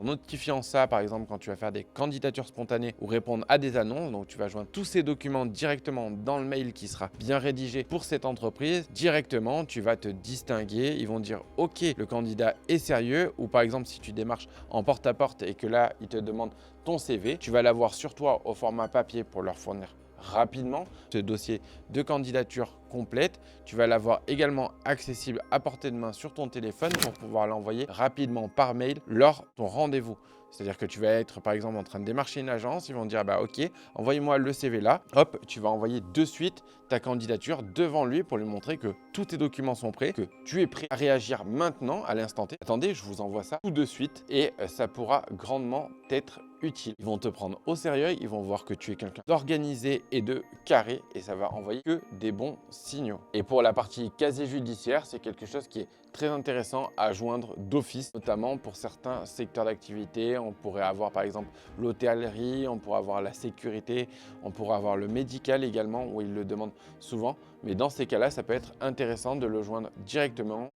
notifiant ça, par exemple, quand tu vas faire des candidatures spontanées ou répondre à des annonces. Donc, tu vas joindre tous ces documents directement dans le mail qui sera bien rédigé pour cette entreprise. Directement, tu vas te distinguer. Ils vont dire, OK, le candidat est sérieux. Ou par exemple, si tu démarches en porte-à-porte et que là, ils te demandent ton CV, tu vas l'avoir sur toi au format papier pour leur fournir rapidement ce dossier de candidature complète. Tu vas l'avoir également accessible à portée de main sur ton téléphone pour pouvoir l'envoyer rapidement par mail lors de ton rendez-vous. C'est-à-dire que tu vas être par exemple en train de démarcher une agence, ils vont te dire bah ok, envoyez-moi le CV là. Hop, tu vas envoyer de suite ta candidature devant lui pour lui montrer que tous tes documents sont prêts, que tu es prêt à réagir maintenant à l'instant T. Attendez, je vous envoie ça tout de suite et ça pourra grandement t'être utile. Ils vont te prendre au sérieux, ils vont voir que tu es quelqu'un d'organisé et de carré et ça va envoyer que des bons signaux. Et pour la partie casier judiciaire, c'est quelque chose qui est très intéressant à joindre d'office, notamment pour certains secteurs d'activité. On pourrait avoir par exemple l'hôtellerie, on pourrait avoir la sécurité, on pourrait avoir le médical également où ils le demandent souvent. Mais dans ces cas-là, ça peut être intéressant de le joindre directement